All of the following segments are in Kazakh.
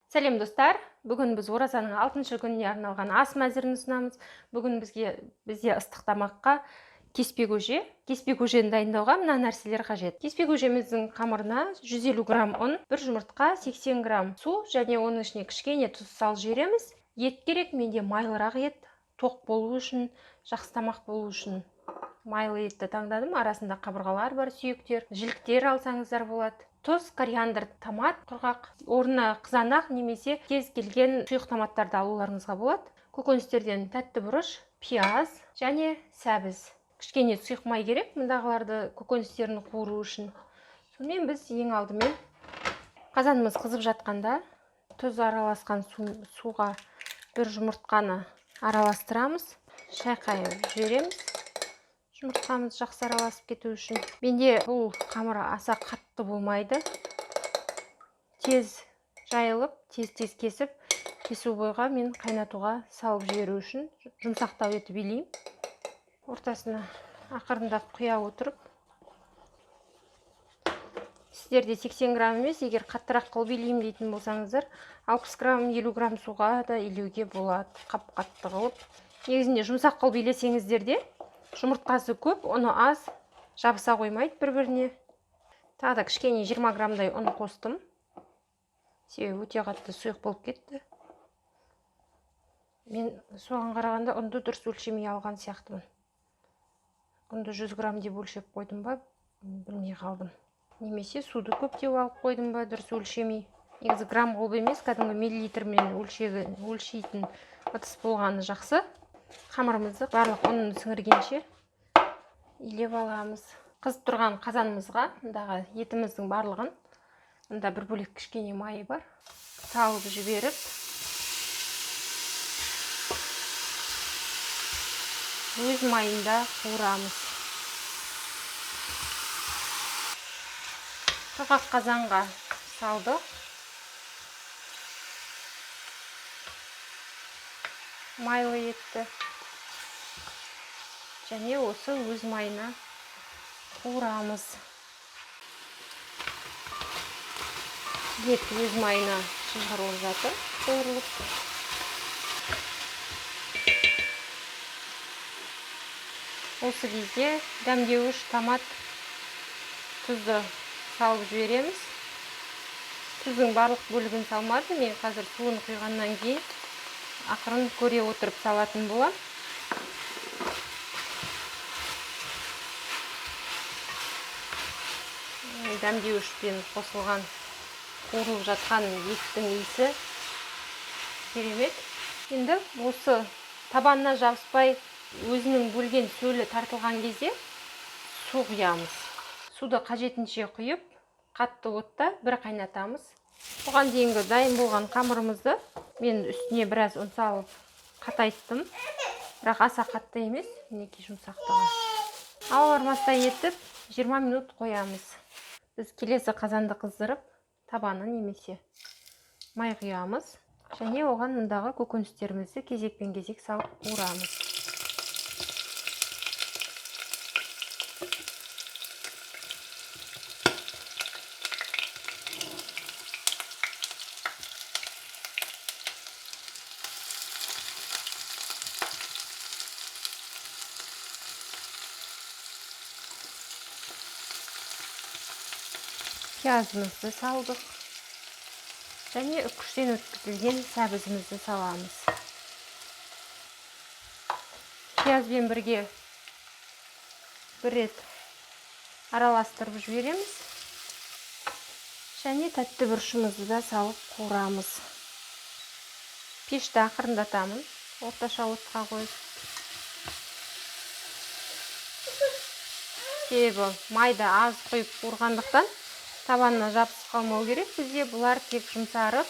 Сәлем достар, бүгін біз оразаның 6-шы күніне арналған ас мәзірін ұсынамыз. Бүгін бізде ыстық тамаққа кеспе көжені дайындауға мына нәрселер қажет. Кеспе көжеміздің қамырына 150 грамм ұн, 1 жұмыртқа, 80 грамм су және оның ішіне кішкене тұз салып жібереміз. Ет керек, менде майлырақ ет, тоқ болу үшін, жақсы тамақ болу үшін майлы етті таңдадым. Арасында қабырғалар бар, сүйектер, жіліктер алсаңыздар болады. Тұз, кориандр, томат, құрғақ, орнына қызанақ немесе кез келген сұйық томаттарды алуларыңызға болады. Көкөністерден тәтті бұрыш, пияз және сәбіз. Кішкене сұйық май керек, мұндағыларды көкөністерін қуыру үшін. Сонымен біз ең алдымен қазанымыз қызып жатқанда тұз араласқан суға 1 жұмыртқаны араластырамыз, шайқайып жібереміз. Жұмыртқамыз жақсы араласып кету үшін. Менде бұл қамыр аса қатты болмайды. Тез жайылып, тез кесіп, кесу бойға мен қайнатуға салып жіберу үшін жұмсақтау етіп билеймін. Ортасына ақырындап құя отырып. Сіздерде 80 грамм емес, егер қаттырақ қылып билеймін дейтін болсаңыздар, 60 грамм, 50 грамм суға да илеуге болады, қап-қатты қылып. Негізінде жұмсақ қылып билесеңіздер де, жұмыртқасы көп, ұны аз, жабыса қоймайды бір-біріне. Тағы да кішкене 20 граммдай ұн қостым. Себебі өте қатты сұйық болып кетті. Мен соған қарағанда ұнды дұрыс өлшемей алған сияқтымын. Ұнды 100 грамм деп өлшеп қойдым ба, білмей қалдым. Немесе суды көптеу алып қойдым ба, дұрыс өлшемей. Негізі грамм қылып емес, кәдімгі миллилитрмен өлшейтін ыдыс болғаны жақсы. Қамырымызды барлық ұнын сіңіргенше илеп аламыз. Қызып тұрған қазанымызға мұндағы етіміздің барлығын, мұнда бір бөлек кішкене майы бар, салып жіберіп, өз майында қуырамыз. Құрғақ қазанға салдық. Майлы етті және осы өз майына қуырамыз. Ет өз майына шығарылып жатыр, қуырылып. Осы кезде дәмдеуіш, томат, тұзды салып жібереміз. Тұздың барлық бөлігін салмадым, мен қазір суын құйғаннан кейін ақырын көре отырып салатын болам. Дәмдеуішпен қосылған қуырылып жатқан еттің иісі керемет. Енді осы табанына жабыспай өзінің бөлген сөлі тартылған кезде су құямыз. Суды қажетінше құйып, қатты отта бір қайнатамыз. Оған дейінгі дайын болған қамырымызды мен үстіне біраз ұн салып қатайттым. Бірақ аса қатты емес, мінекей жұмсақтығы. Ауырмастай етіп 20 минут қоямыз. Біз келесі қазанды қыздырып, табаны немесе май құямыз. Және оған мұндағы көкөністерімізді кезекпен кезек салып қуырамыз. Пиязымызды салдық. Және үкіштен өткізілген сәбізімізді саламыз. Пиязбен бірге бір рет араластырып жібереміз. Және тәтті бұрышымызды да салып қуырамыз. Пешті ақырындатамын, орташа отқа қойып. Себебі майда аз қойып қуырғандықтан табанына жабысып қалмау керек. Бізде бұлар тек жұмсарып,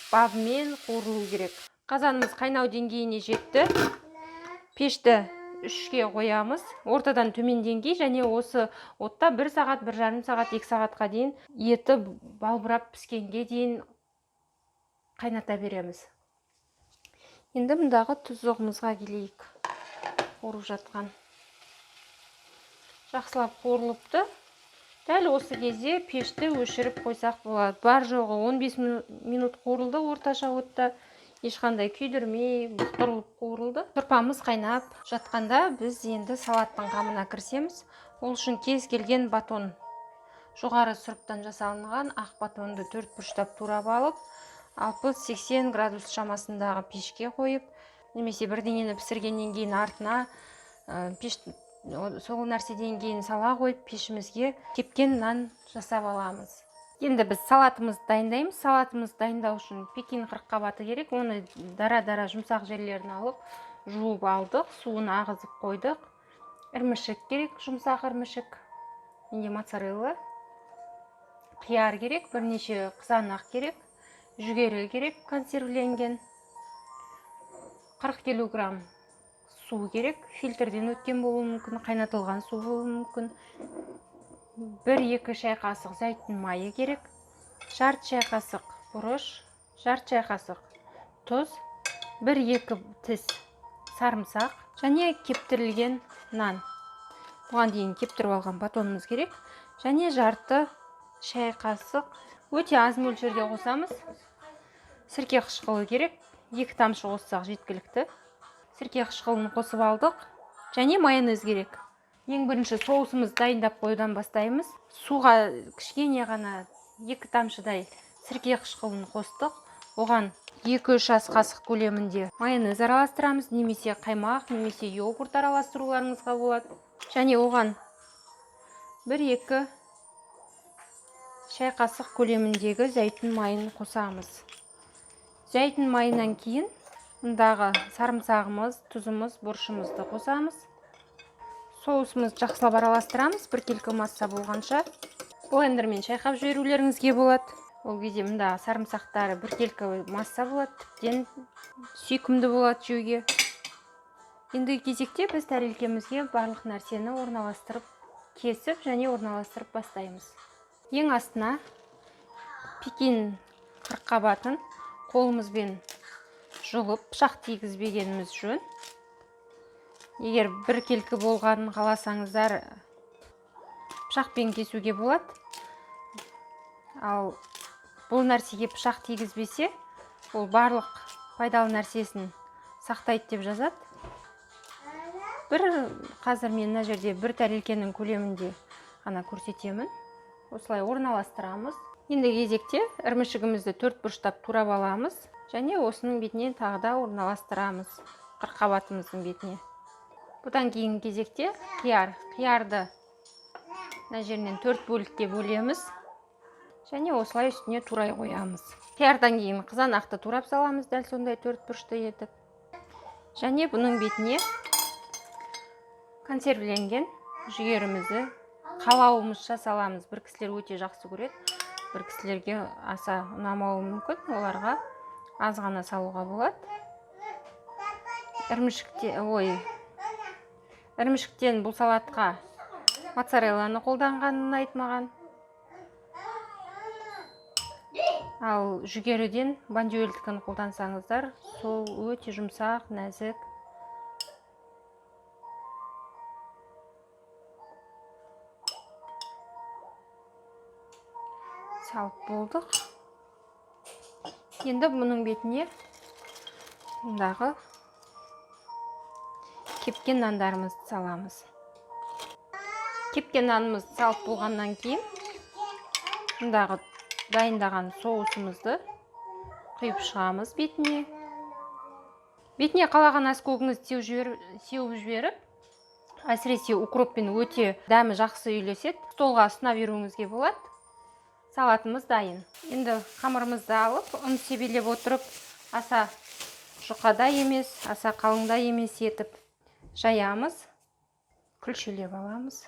бабымен қуырылу керек. Қазанымыз қайнау деңгейіне жетті. Пешті 3-ке қоямыз. Ортадан төмен деңгей және осы отта 1 сағат, 1,5 сағат, 2 сағатқа дейін еті балбырап піскенге дейін қайната береміз. Енді мұндағы тұздығымызға келейік. Қуырып жатқан. Жақсылап қуырылыпты. Дәл осы кезде пешті өшіріп қойсақ болады. Бар жоғы 15 минут қуырылды орташа отта. Ешқандай күйдірмей, бұқтырылып қуырылды. Сұрпамыз қайнап жатқанда біз енді салаттың қамына кірісеміз. Ол үшін кез келген батон, жоғары сұрыптан жасалынған ақ батонды 4 бұрыштап турап алып, 60-80 градус шамасындағы пешке қойып, немесе бірдеңені пісіргеннен кейін артына сол нәрседен кейін сала қойып, пешімізге кепкен нан жасап аламыз. Енді біз салатымызды дайындаймыз. Салатымызды дайындау үшін пекин қырыққабаты керек. Оны дара-дара жұмсақ жерлерін алып, жуып алдық, суын ағызып қойдық. Ірімшік керек, жұмсақ ірімшік. Енді моцарелла. Қияр керек, бірнеше қызанақ керек, жүгері керек, консервіленген. 40 килограмм су керек, фильтрден өткен болуы мүмкін, қайнатылған су болуы мүмкін. 1-2 шай қасық зәйтүн майы керек, жарты шай қасық бұрыш, жарты шай қасық тұз, 1-2 тіс сарымсақ және кептірілген нан. Бұған дейін кептіріп алған батонымыз керек, және жарты шай қасық өте аз мөлшерде қосамыз. Сірке қышқылы керек, 2 тамшы қоссақ жеткілікті. Сірке қышқылын қосып алдық, және майонез керек. Ең бірінші соусымызды дайындап қоюдан бастаймыз. Суға кішкене ғана 2 тамшыдай сірке қышқылын қостық. Оған 2-3 ас қасық көлемінде майонез араластырамыз, немесе қаймақ, немесе йогурт араластыруларыңызға болады. Және оған 1-2 шай қасық көлеміндегі зәйтүн майын қосамыз. Зәйтүн майынан кейін мұндағы сарымсағымыз, тұзымыз, бұрышымызды қосамыз. Соусымызды жақсылап араластырамыз, біркелкі масса болғанша. Блендермен шайқап жіберулеріңізге болады. Ол кезде мұндағы сарымсақтары біркелкі масса болады, тіптен сүйкімді болады жеуге. Ендігі кезекте біз тәрелкемізге барлық нәрсені орналастырып, кесіп және орналастырып бастаймыз. Ең астына пекин қырыққабатын қолымызбен жұлып, пышақ тигізбегеніміз жөн. Егер біркелкі болғанын қаласаңыздар, пышақпен кесуге болады. Ал бұл нәрсеге пышақ тигізбесе, ол барлық пайдалы нәрсесін сақтайды деп жазады. Қазір мен мына жерде бір тәрелкенің көлемінде ғана көрсетемін. Осылай орналастырамыз. Енді кезекте ірімшігімізді 4 бұрыштап турап аламыз, және осының бетіне тағы да орналастырамыз, қырыққабатымыздың бетіне. Бұдан кейін кезекте қиярды мына жерінен 4 бөлікке бөлеміз, және осылай үстіне турай қоямыз. Қиярдан кейін қызанақты турап саламыз, дәл сондай 4 бұрышты етіп. Және бұның бетіне консервіленген жүгерімізді қалауымызша саламыз. Бір кісілер өте жақсы көреді, бір кісілерге аса ұнамауы мүмкін, оларға аз ғана салуға болады. Ірімшіктен бұл салатқа моцарелланы қолданғанын ұнайды маған. Ал жүгеріден бондюэльдікін қолдансаңыздар, сол өте жұмсақ, нәзік. Салып болдық. Енді бұның бетіне мұндағы кепкен нандарымызды саламыз. Кепкен нанымызды салып болғаннан кейін мұндағы дайындаған соусымызды құйып шығамыз бетіне. Бетіне қалаған аскөгіңізді сеуіп жіберіп, әсіресе укроппен өте дәмі жақсы үйлеседі. Столға ұсына беруіңізге болады. Салатымыз дайын. Енді қамырымызды алып, ұн себелеп отырып, аса жұқада емес, аса қалыңда емес етіп жаямыз, күлшелеп аламыз.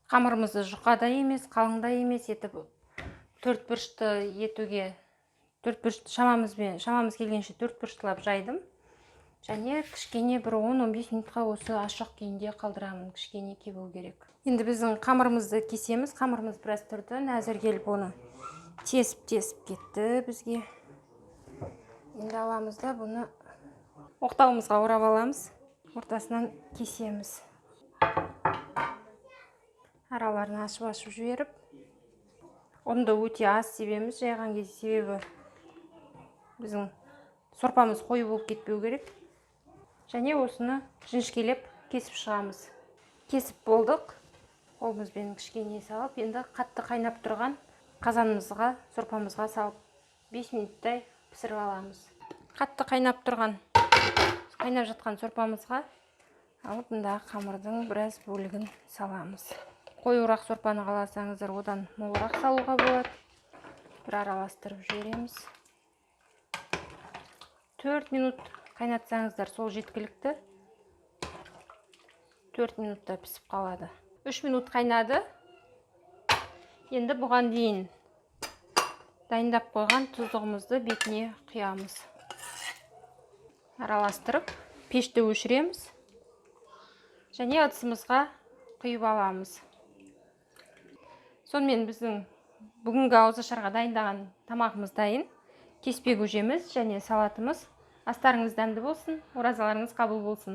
Қамырымызды жұқада емес, қалыңда емес етіп 4 бұрышты етуге, шамамыз келгенше 4 бұрыштылап жайдым. Және кішкене бір 10-15 минутқа осы ашық күйінде қалдырамын, кішкене кебу керек. Енді біздің қамырымызды кесеміз. Қамырымыз біраз тұрды, әзір келіп оны тесіп кетті бізге. Енді аламыз да бұны оқтауымызға орап аламыз. Ортасынан кесеміз. араларын ашып жіберіп, ұнды өте аз себеміз жайған кезде, себебі біздің сорпамыз қою болып кетпеу керек. Және осыны жіңішкелеп кесіп шығамыз. Кесіп болдық. Қолымызбен кішкене салып, енді қатты қайнап тұрған қазанымызға, сорпамызға салып 5 минуттай пісіріп аламыз. Қатты қайнап жатқан сорпамызға алып, мұндағы қамырдың біраз бөлігін саламыз. Қоюырақ сорпаны қаласаңыздар, одан молырақ салуға болады. Бір араластырып жібереміз. 4 минут қайнатсаңыздар сол жеткілікті. 4 минутта пісіп қалады. 3 минут қайнады. Енді бұған дейін дайындап қойған тұздығымызды бетіне құямыз. Араластырып, пешті өшіреміз. Және ыдысымызға құйып аламыз. Сонымен біздің бүгінгі ауызашарға дайындаған тамағымыз дайын. Кеспе көжеміз және салатымыз. Астарыңыз дәмді болсын, оразаларыңыз қабыл болсын.